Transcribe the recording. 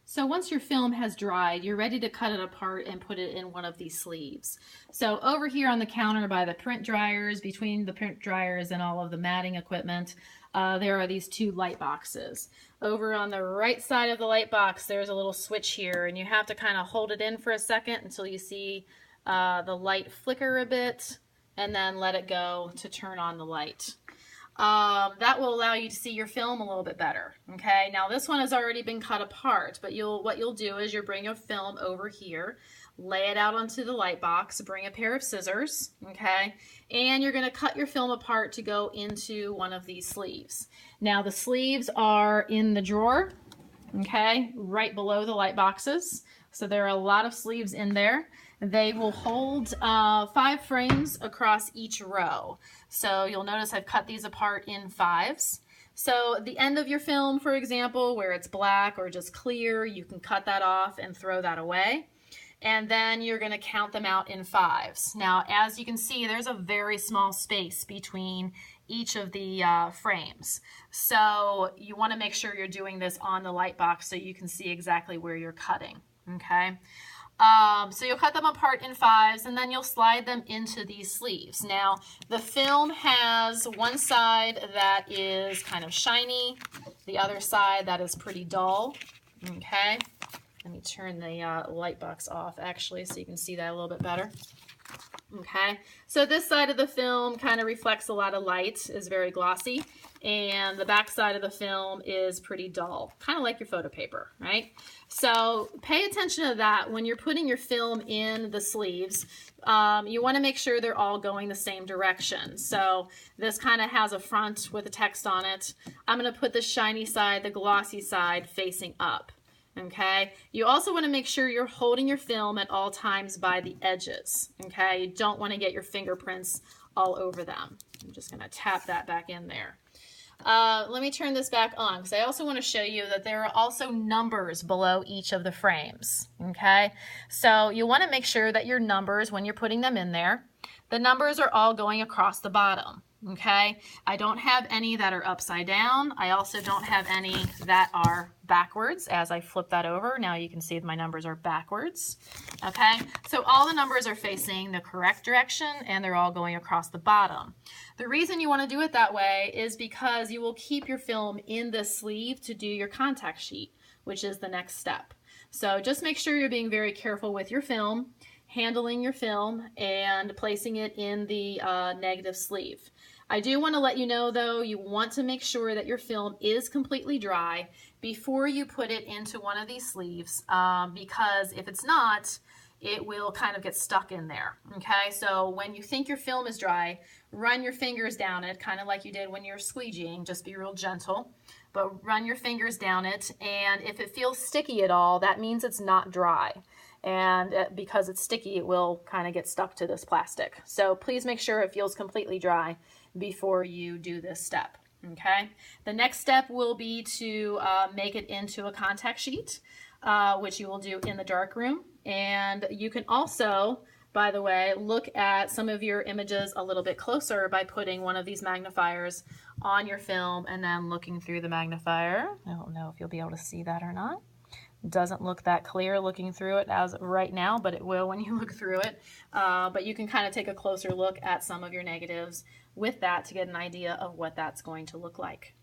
So once your film has dried, you're ready to cut it apart and put it in one of these sleeves. So over here on the counter by the print dryers, between the print dryers and all of the matting equipment, there are these two light boxes. Over on the right side of the light box, there's a little switch here, and you have to kind of hold it in for a second until you see the light flicker a bit, and then let it go to turn on the light. That will allow you to see your film a little bit better. Okay, now this one has already been cut apart, but what you'll do is you'll bring your film over here, lay it out onto the light box, bring a pair of scissors, okay, and you're going to cut your film apart to go into one of these sleeves. Now the sleeves are in the drawer, okay, right below the light boxes. So there are a lot of sleeves in there. They will hold 5 frames across each row. So you'll notice I've cut these apart in 5s. So at the end of your film, for example, where it's black or just clear, you can cut that off and throw that away. And then you're going to count them out in 5s. Now, as you can see, there's a very small space between each of the frames. So you want to make sure you're doing this on the light box so you can see exactly where you're cutting. Okay. So you'll cut them apart in 5s, and then you'll slide them into these sleeves. Now, the film has one side that is kind of shiny, the other side that is pretty dull. Okay. Let me turn the light box off, actually, so you can see that a little bit better. Okay, so this side of the film kind of reflects a lot of light, is very glossy, and the back side of the film is pretty dull, kind of like your photo paper, right? So pay attention to that when you're putting your film in the sleeves. You want to make sure they're all going the same direction. So this kind of has a front with a text on it. I'm going to put the shiny side, the glossy side, facing up. Okay, you also want to make sure you're holding your film at all times by the edges. Okay, you don't want to get your fingerprints all over them. I'm just going to tap that back in there. Let me turn this back on because I also want to show you that there are also numbers below each of the frames. Okay, so you want to make sure that your numbers, when you're putting them in there, the numbers are all going across the bottom. Okay, I don't have any that are upside down. I also don't have any that are backwards. As I flip that over, now you can see my numbers are backwards. Okay, so all the numbers are facing the correct direction and they're all going across the bottom. The reason you want to do it that way is because you will keep your film in the sleeve to do your contact sheet, which is the next step. So just make sure you're being very careful with your film, handling your film, and placing it in the negative sleeve. I do want to let you know, though, you want to make sure that your film is completely dry before you put it into one of these sleeves, because if it's not, it will kind of get stuck in there. Okay, so when you think your film is dry, run your fingers down it, kind of like you did when you're squeegeeing. Just be real gentle, but run your fingers down it, and if it feels sticky at all, that means it's not dry. And because it's sticky, it will kind of get stuck to this plastic. So please make sure it feels completely dry before you do this step. Okay, the next step will be to make it into a contact sheet, which you will do in the darkroom. And you can also, by the way, look at some of your images a little bit closer by putting one of these magnifiers on your film and then looking through the magnifier. I don't know if you'll be able to see that or not. Doesn't look that clear looking through it as right now, but it will when you look through it. But you can kind of take a closer look at some of your negatives with that to get an idea of what that's going to look like.